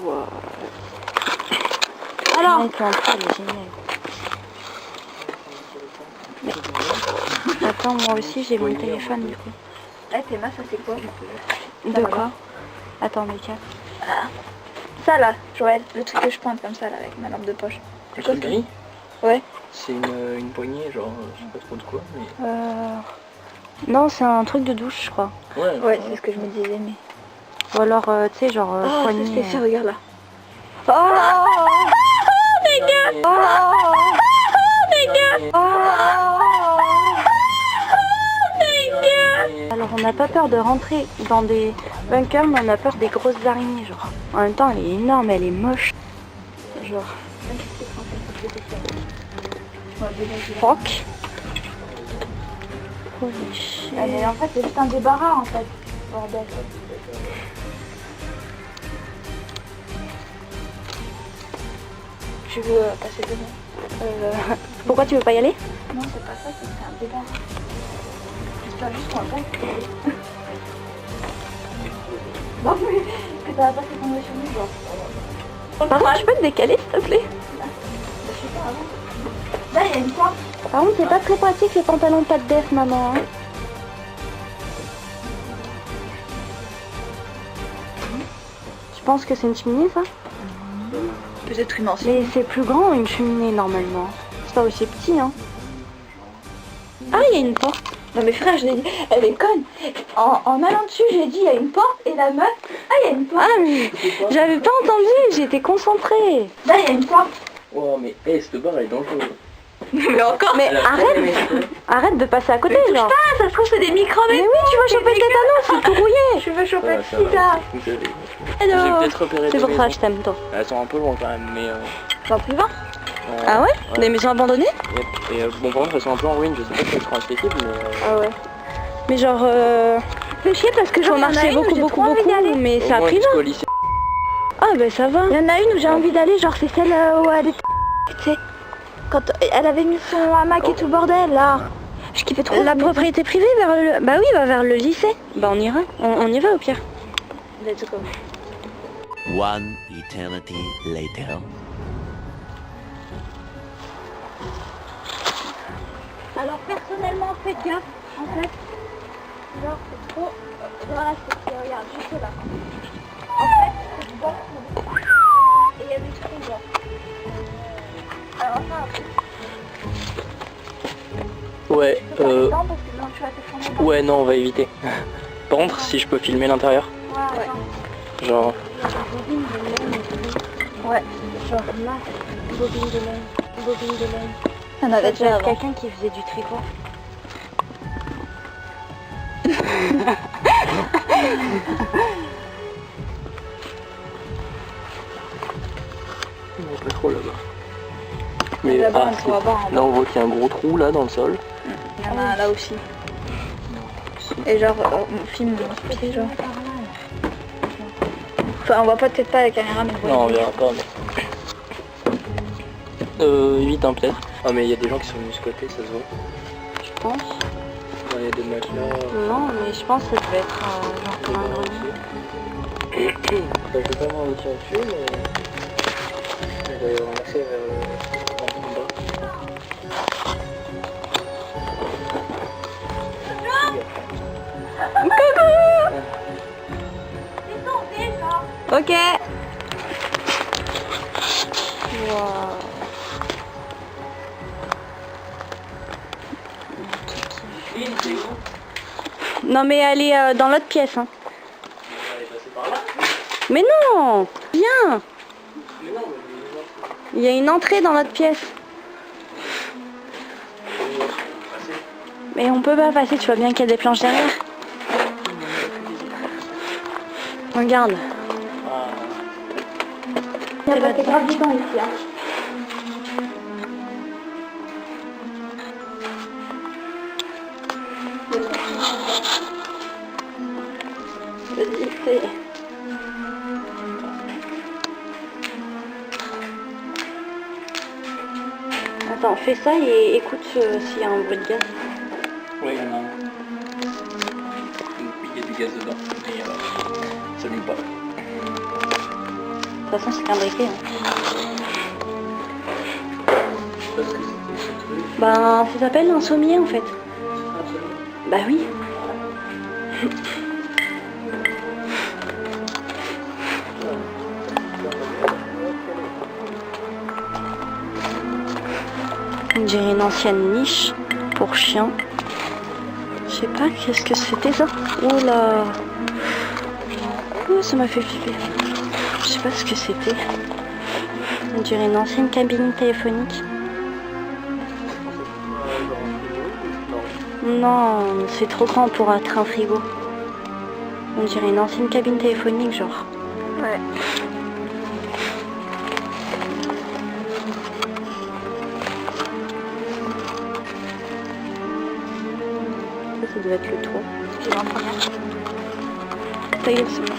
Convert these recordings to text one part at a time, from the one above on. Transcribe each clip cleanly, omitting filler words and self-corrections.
Wow. Alors, elle est géniale. Mais... Attends, moi aussi j'ai mon téléphone du coup. Eh, tes mains, ça c'est quoi? De quoi? Attends, Mika. Ça là, Joël, le truc que je pointe comme ça là avec ma lampe de poche. C'est quoi gris? Ouais. C'est une poignée, genre, je sais pas trop de quoi, mais... Non, c'est un truc de douche, je crois. Ouais, c'est ce que je me disais, mais... Ou alors, tu sais, genre poignée... c'est ce que c'est, regarde là. Oh les gars. Oh les gars. Oh les gars. Alors, on n'a pas peur de rentrer dans des bunkers, mais on a peur des grosses araignées, genre. En même temps, elle est énorme, elle est moche. Genre... Rock. Holy shit. Mais en fait, c'est juste un débarras en fait. Bordel. Tu veux passer devant? Pourquoi tu veux pas y aller? Non, c'est pas ça, c'est un débarras. J'espère juste qu'on va pas être... Non, mais que ça va pas s'effondrer sur nous, genre. Par contre, je peux te décaler, s'il te plaît? Je sais pas, avant. Là, il y a une porte. Par contre, c'est pas très pratique les pantalons pas de def, maman. Hein. Tu penses que c'est une cheminée, ça? Peut-être immense. Mais c'est plus grand, une cheminée, normalement. C'est pas aussi petit, hein. Ah, il y a une porte. Non mais frère, je l'ai dit, elle est conne. En allant dessus, j'ai dit, il y a une porte, et la meuf, il y a une porte. Ah, mais j'avais pas entendu, j'étais concentrée. Là, il y a une porte. Oh, mais cette barre, elle est dangereuse. Mais encore. Mais arrête de passer à côté, genre. Ah, ça se trouve, c'est des microbes. Mais oui, tu vas choper le tétanos, c'est tout rouillé. Je veux choper le Ça va, sida. vous savez. Hello. J'ai peut-être repéré C'est des pour ça que maisons. je t'aime, toi. Elles sont un peu loin quand même, mais... Dans plus loin. Ah ouais? Des maisons abandonnées? Yep. Et bon, par contre, elles sont un peu en ruine, je sais pas si elles seront accessibles, mais... Ah ouais. Mais genre, Fais chier parce que faut j'en ai marcher une où beaucoup, j'ai beaucoup, trop envie beaucoup, d'aller. mais Au ça a moins pris jusqu'au là. lycée. Ah bah ça va. Il y en a une où j'ai envie d'aller, genre c'est celle où elle était... Tu sais, quand elle avait mis son hamac et tout le bordel là. Je kiffais trop. La propriété privée vers le... Bah oui, va vers le lycée. Bah on ira. On y va au pire. Let's go. One eternity later. Alors personnellement, faites gaffe, en fait. Genre c'est trop... Voilà, c'est regarde, juste là. En fait, c'est du bois et il y a des trous genre. Alors ça, Ouais, tu peux pas dedans parce que non, tu vas te prendre dedans. ouais, non, on va éviter. Par contre, si je peux filmer l'intérieur, Ouais. genre... Bobine de laine et tout. Ouais. Genre là, bobine de laine. Bobine de laine. Il y en avait déjà avant. Quelqu'un qui faisait du tricot. Non, pas trop là-bas. Mais Là-bas, on pourra voir en là, on voit qu'il y a un gros trou là dans le sol. Il y en a un là aussi. Et genre, on filme mon pied, genre. Enfin, on voit peut-être pas la caméra, mais on voit. Non, on le verra pas, mais... 8 hein, peut-être. Ah, mais il y a des gens qui sont venus ce côté, ça se voit. Je pense. Il y a des mecs là. Non, mais je pense que ça devait être genre comme un grenier. Je vais pas vraiment tirer dessus, mais... Il doit y avoir un accès vers en bas. Ok. Wow. Non mais elle est dans l'autre pièce. Hein. Mais non, viens. Il y a une entrée dans l'autre pièce. Mais on peut pas passer, tu vois bien qu'il y a des planches derrière. Regarde. Il y a pas grave dedans ici. Hein. Vas-y, fais. Attends, fais ça et écoute s'il y a un bruit de gaz. Ouais, il y en a un. Il y a du gaz dedans, mais ça n'allume pas. toute façon, c'est qu'un briquet. Hein. Parce que c'était ce truc. Ben, ça s'appelle un sommier en fait. Bah oui. On dirait une ancienne niche pour chiens. Je sais pas, qu'est-ce que c'était ça? Oula. Oh, ça m'a fait flipper. Je sais pas ce que c'était. On dirait une ancienne cabine téléphonique. Non, c'est trop grand pour être un frigo. On dirait une ancienne cabine téléphonique, genre. Ouais. Ça doit être le toit. J'ai en première. Ça y est, c'est bon.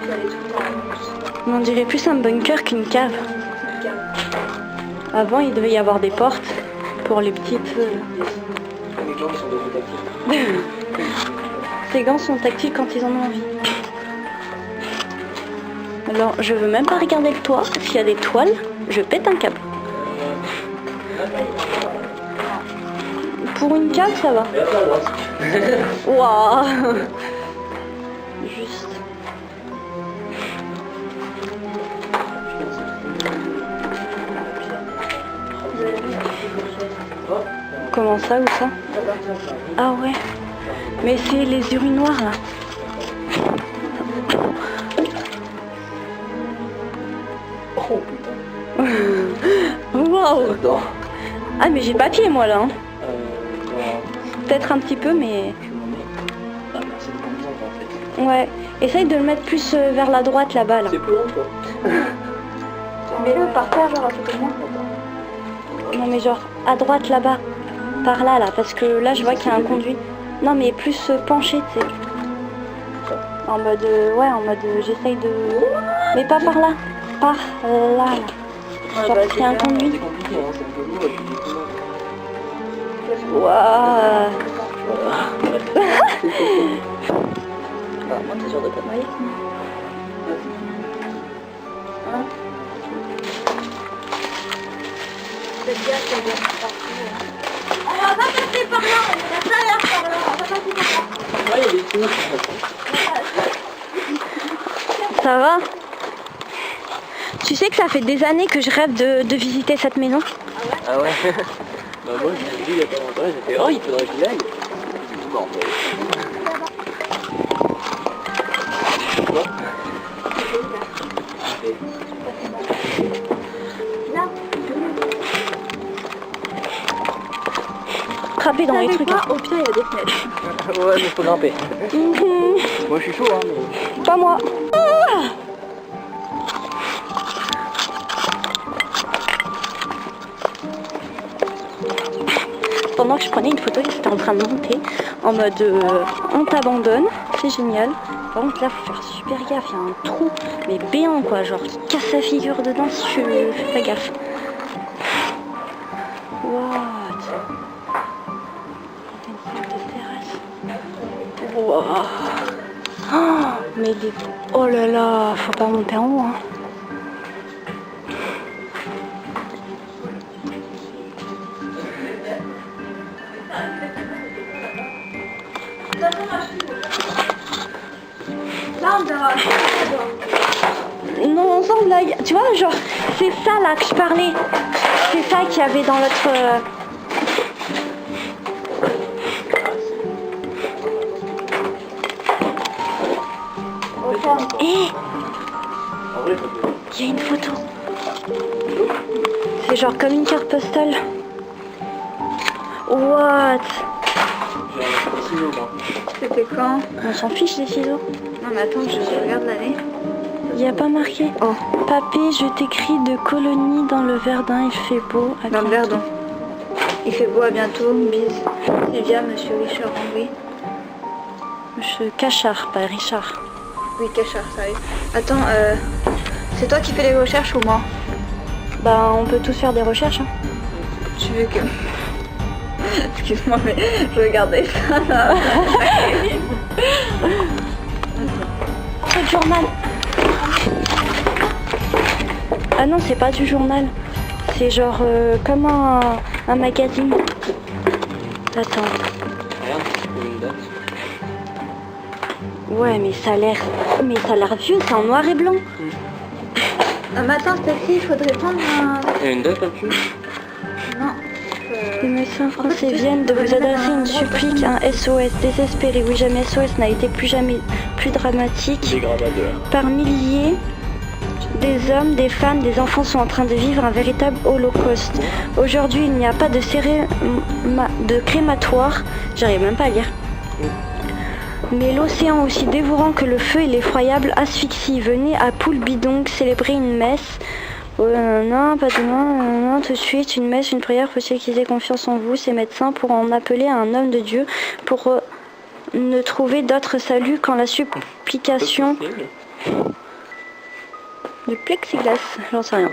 J'allais tout le temps à la mousse. On dirait plus un bunker qu'une cave. Avant, il devait y avoir des portes pour les petites... Les gens qui sont devenus tactiles. Ces gants sont tactiles quand ils en ont envie. Alors, je veux même pas regarder le toit. S'il y a des toiles, je pète un câble. Pour une cave, ça va. Et après à droite. Waouh. Juste. Comment ça, où ça? Ah ouais. Mais c'est les urinoirs là. Oh putain. Waouh. J'adore. Ah mais j'ai pas pied moi là. Hein. Dans... Peut-être un petit peu mais... Je m'en mets. Ah non, c'est comme ça en fait. Ouais. Essaye de le mettre plus vers la droite là-bas là. C'est plus long quoi. Mets-le par terre genre à côté de moi. Non mais genre à droite là-bas. Par là là. Parce que là je vois qu'il y a un conduit. Non mais plus penché tu sais. En mode... ouais en mode j'essaye de... Mais pas par là. Par là là. Genre qu'il y a un conduit. C'est compliqué hein, c'est un peu lourd et puis du coup... Waouh. Ah, moi t'es sûr de pas te mailler? Faites gaffe, ça vient partout. On va pas passer par là, on est à l'intérieur par là, on va pas passer par là. Ouais, il y a des trous. Ça va? Tu sais que ça fait des années que je rêve de visiter cette maison. Ah ouais. Bah moi je l'ai vu il y a pas longtemps, j'ai fait oh il faudrait que j'y aille. Bon, Frapper dans les trucs. Hein. Au pire, il y a des fenêtres. ouais mais faut grimper. Mhm. Moi je suis chaud hein mais... Pas moi. Ah. Pendant que je prenais une photo, il était en train de monter en mode on t'abandonne, c'est génial. Par contre là faut faire super gaffe, il y a un trou mais béant quoi, genre qui casse sa figure dedans si tu fais pas gaffe. What? Une sorte de terrasse. Wow. Oh, mais des... Oh là là, faut pas monter en haut hein. Là, on verra. Non, ensemble là, tu vois, genre, c'est ça là que je parlais. C'est ça qu'il y avait dans l'autre... Eh, En vrai faut que... il y a une photo. C'est genre comme une carte postale. What? J'ai un ciseau moi. C'était quand? On s'en fiche des ciseaux. Non, mais attends, je regarde l'année. Il n'y a pas marqué. Oh. Papé, je t'écris de Colonie dans le Verdun, il fait beau. À Dans le bientôt. Verdon. Il fait beau, à bientôt. Bis. Sylvia, monsieur Richard, oui. Monsieur Cachard, pas Richard. Oui, Cachard, ça y est. Attends, c'est toi qui fais les recherches ou moi? Bah, on peut tous faire des recherches. Hein. Tu veux que... Excuse-moi, mais je regardais ça là. Oh, journal. Ah non, c'est pas du journal. C'est genre comme un magazine. Attends. Regarde, une date. Ouais, mais ça a l'air vieux, c'est en noir et blanc. Mais attends, Stacy, il faudrait prendre un... Il y a une date là-dessus? Non. Les médecins français viennent de vous adresser une supplique, un SOS désespéré. Oui, jamais SOS n'a été plus dramatique. Dégradadeur. Par milliers, des hommes, des femmes, des enfants sont en train de vivre un véritable holocauste. Aujourd'hui, il n'y a pas de crématoire, j'arrive même pas à lire. Mais l'océan aussi dévorant que le feu et l'effroyable asphyxie. Venez à Poulbidong célébrer une messe. Oh, non, pas demain, non, tout de suite, une messe, une prière, faut-il qu'ils aient confiance en vous, ces médecins, pour en appeler à un homme de Dieu, pour ne trouver d'autre salut qu'en la supplication. Du plexiglas, j'en sais rien.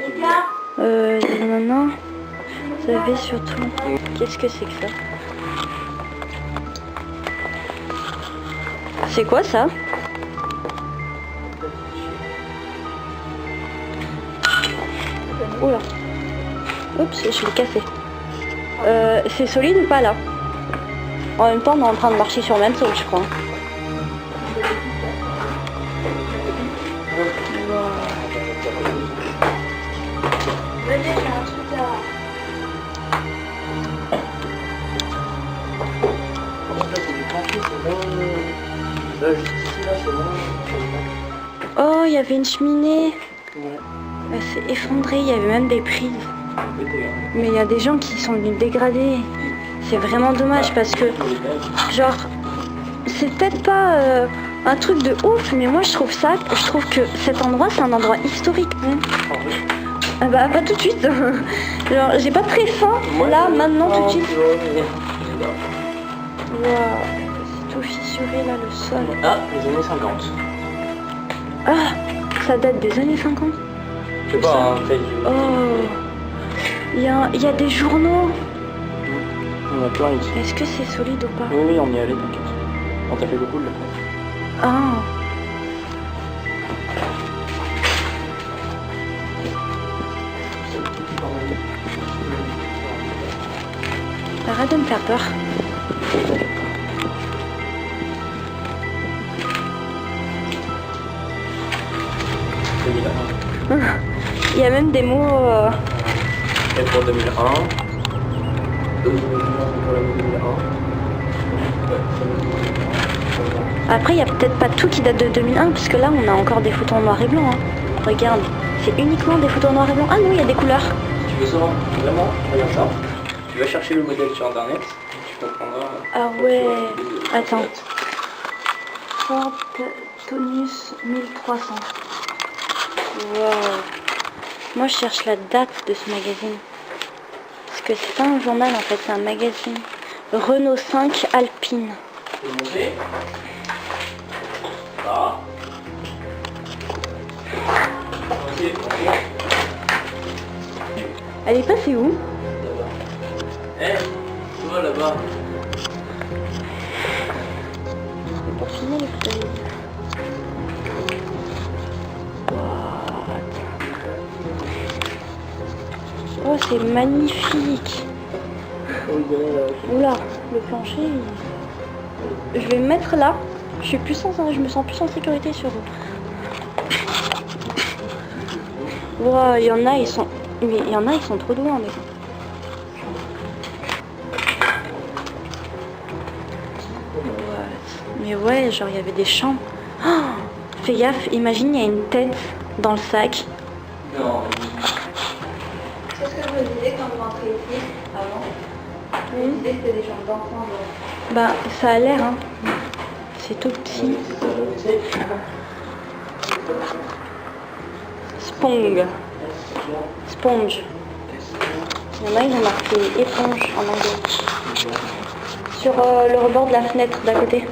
Non, vous savez surtout. Qu'est-ce que c'est que ça? C'est quoi ça? Oula. Oups, je l'ai cassé. C'est solide ou pas là? En même temps, on est en train de marcher sur le même sol, je crois. Venez, j'ai un truc à... Là, juste ici, là, c'est bon. Oh, il y avait une cheminée. Ouais. Elle s'est effondrée, il y avait même des prises. Mais il y a des gens qui sont venus dégrader. C'est vraiment dommage parce que, genre, c'est peut-être pas un truc de ouf, mais moi je trouve que cet endroit, c'est un endroit historique. Ah bah, pas tout de suite. Genre, j'ai pas très faim, là, maintenant, tout de suite. Waouh, c'est tout fissuré là, le sol. Ah, les années 50. Ah, ça date des années 50. Je sais pas, hein, peut-être. Oh, il y a des journaux. On a plein ici. Est-ce que c'est solide ou pas? Oui, on y allait, t'inquiète. On t'a fait beaucoup de le faire. Ah. Arrête de me faire peur. Il y a même des mots... Et pour 2001. 2001. Après, il n'y a peut-être pas tout qui date de 2001, parce que là, on a encore des photos en noir et blanc. Hein. Regarde, c'est uniquement des photos en noir et blanc. Ah non, il y a des couleurs. Tu veux savoir vraiment? Regarde ça. Tu vas chercher le modèle sur internet. Tu comprendras. Ah ouais. Attends. Ford Tonus 1300. Wow. Moi, je cherche la date de ce magazine. Parce que c'est pas un journal, en fait, c'est un magazine. Renault 5 Alpine. Tu veux montrer? Ah. Ok. Elle est passée où? Là-bas. Eh, tu vois là-bas. C'est pour filmer les feuilles. Oh, c'est magnifique. Oula, le plancher. Je vais me mettre là. Je me sens plus en sécurité sur eux. Wow, il y en a, ils sont trop doués en dessin. Mais ouais, genre il y avait des champs. Oh, fais gaffe, imagine il y a une tête dans le sac. Non. C'est ce que je me disais quand je rentrais ici, avant. Je me disais que c'était des chambres d'enfants. Bah ça a l'air hein. C'est tout petit. Sponge. Sponge. Il y en a, ils ont marqué éponge en anglais. Sur le rebord de la fenêtre d'à côté.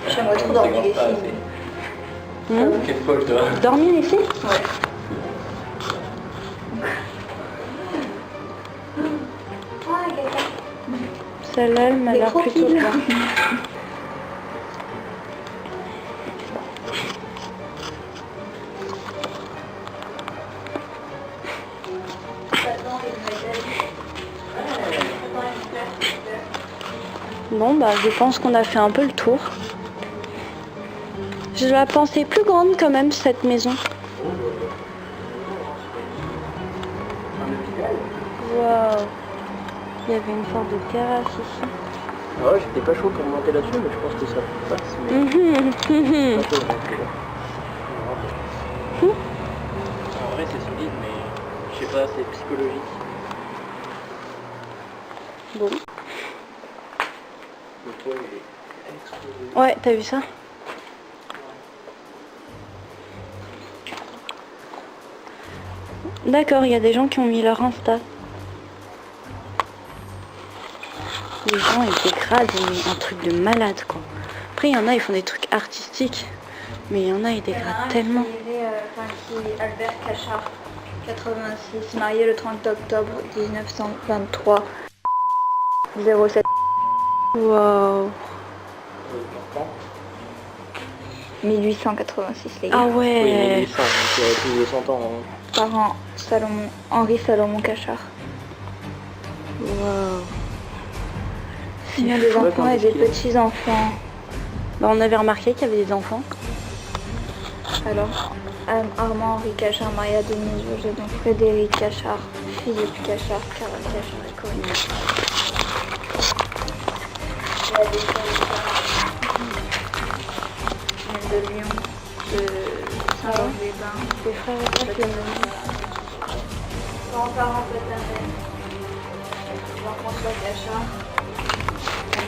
J'aimerais trop dormir ici. Quelle fois je dois. Dormir ici? Celle-là, elle m'a l'air plutôt bien. Bon, bah, je pense qu'on a fait un peu le tour. Je la pensais plus grande quand même, cette maison. Waouh! Il y avait une sorte de terrasse ici. Ouais, j'étais pas chaud pour monter là-dessus, mais je pense que ça passe. Mais... Mhm. un peu, en vrai, c'est solide, mais je sais pas, c'est psychologique. Bon. Le toit, il est explosé. Ouais, t'as vu ça? D'accord, il y a des gens qui ont mis leur Insta. Les gens, ils dégradent, mais un truc de malade, quoi. Après, il y en a, ils font des trucs artistiques. Mais il y en a, ils dégradent tellement. Qui est Albert Cachard, 86, marié le 30 octobre 1923, 07. Waouh. 1886, les gars. Ah Oui, ouais. 1800, donc il y a plus de 100 ans. Hein. Parents Salomon, Henri Salomon Cachard. Waouh. Il y a des fou, ouais, enfants quand et est-ce des qu'il est petits-enfants. Bah, on avait remarqué qu'il y avait des enfants. Alors, Armand Henri Cachard, marié à Denise Auger, donc Frédéric Cachard, Philippe Cachard, Carole Cachard et Corinne. Il y a des frères de Lyon, de Saint-Georges-les-Bains, Des frères et sœurs qui grands-parents paternels, Jean-François Cachard,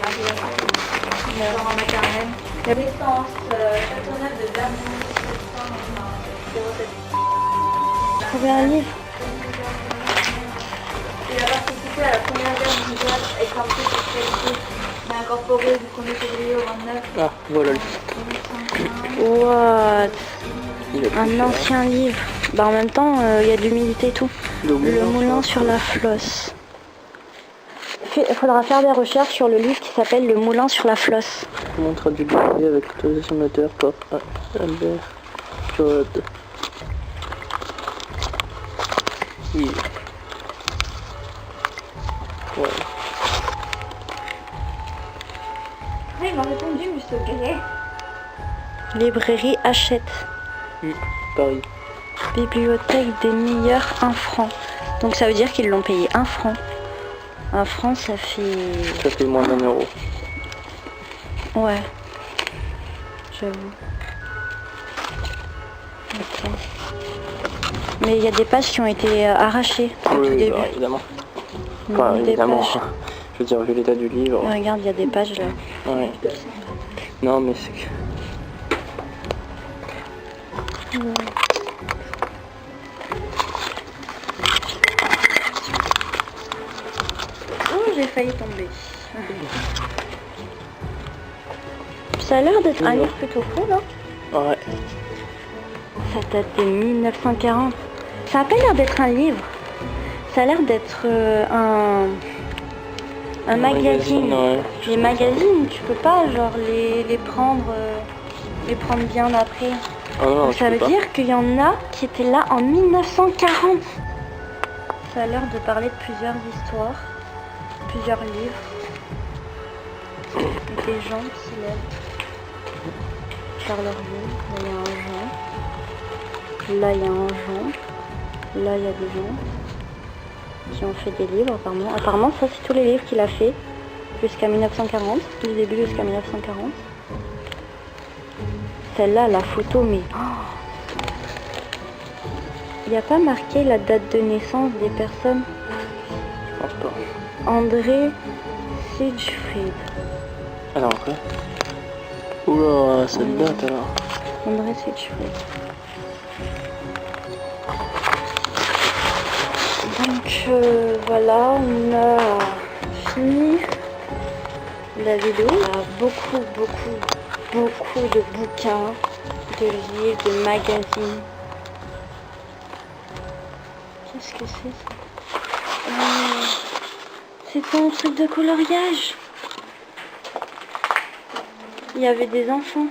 Marie, parents maternels. Naissance Châteauneuf de Vernon, 1707. trouvé un livre. Il a participé à la Première Guerre mondiale et campé sur celle-ci. Il a incorporé du 1er février au 29 Ah, voilà le 1915. What? il a plus Un cher. ancien livre. Bah, en même temps, il y a de l'humidité et tout. Le moulin sur la Flosse. Il faudra faire des recherches sur le livre qui s'appelle Le moulin sur la Flosse. Comment traduit le courrier avec l'autorisation de l'auteur par Albert Claude. Oui. Ouais. Oui, il m'a répondu, monsieur Gay. Librairie Hachette. Paris. Bibliothèque des meilleurs 1 franc. Donc ça veut dire qu'ils l'ont payé 1 franc. 1 franc, ça fait... Ça fait moins d'1 euro. Ouais. J'avoue. Ok. Mais il y a des pages qui ont été arrachées au tout Oui, début. bah, évidemment. Il y Enfin, a des évidemment. pages. Je veux dire, vu l'état du livre. Regarde, il y a des pages là. Ouais. Non, mais c'est que... Oh, j'ai failli tomber. Ça a l'air d'être un livre plutôt cool, hein. Ouais. Ça date de 1940. Ça a pas l'air d'être un livre. Ça a l'air d'être un magazine. Ouais. Les magazines, tu peux pas genre les prendre bien après. Ah non, Donc je ça peux veut pas. dire qu'il y en a qui étaient là en 1940. Ça a l'air de parler de plusieurs histoires, plusieurs livres, et des gens qui lèvent par leur vie. Là il y a un Jean, là il y a un Jean, là il y a des gens qui ont fait des livres apparemment. Apparemment ça c'est tous les livres qu'il a fait jusqu'à 1940, du début jusqu'à 1940. Celle-là, la photo, mais... Il n'y a pas marqué la date de naissance des personnes. Je pense pas. André Siegfried. Alors après. Oula, ça date alors. André Siegfried. Donc voilà, on a fini la vidéo. Il y a beaucoup de bouquins. de livres, de magazines. Qu'est-ce que c'est ça? C'est ton truc de coloriage. Il y avait des enfants.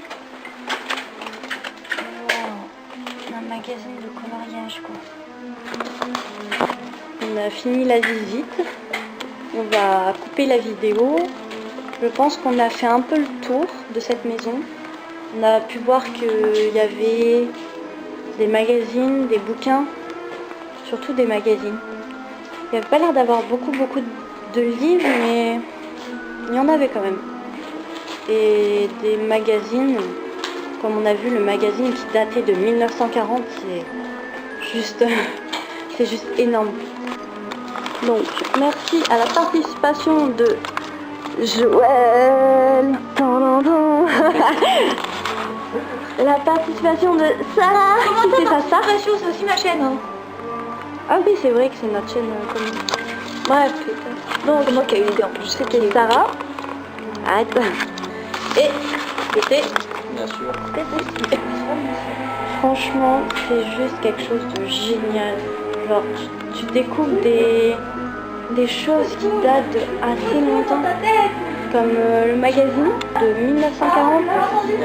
Wow. Un magazine de coloriage quoi. On a fini la visite. On va couper la vidéo. Je pense qu'on a fait un peu le tour de cette maison. On a pu voir qu'il y avait des magazines, des bouquins, surtout des magazines. Il n'y avait pas l'air d'avoir beaucoup de livres, mais il y en avait quand même. Et des magazines, comme on a vu le magazine qui datait de 1940, c'est juste énorme. Donc merci à la participation de Joël, la participation de Sarah. C'est ça, Sarah. C'est aussi ma chaîne. Hein. Ah oui, c'est vrai que c'est notre chaîne commune. Bref, donc C'est moi qui ai eu l'idée en plus. c'était Sarah. Arrête. Et c'était Bien sûr. franchement, c'est juste quelque chose de génial. Genre, tu découvres des choses qui datent de assez longtemps. Comme le magazine de 1940.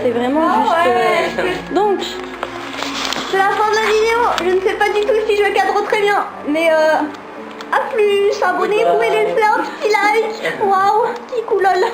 C'est vraiment juste... Donc, C'est la fin de la vidéo. Je ne sais pas du tout si je cadre très bien. Mais à plus. Abonnez-vous et laissez un petit like. Waouh, petit coulol.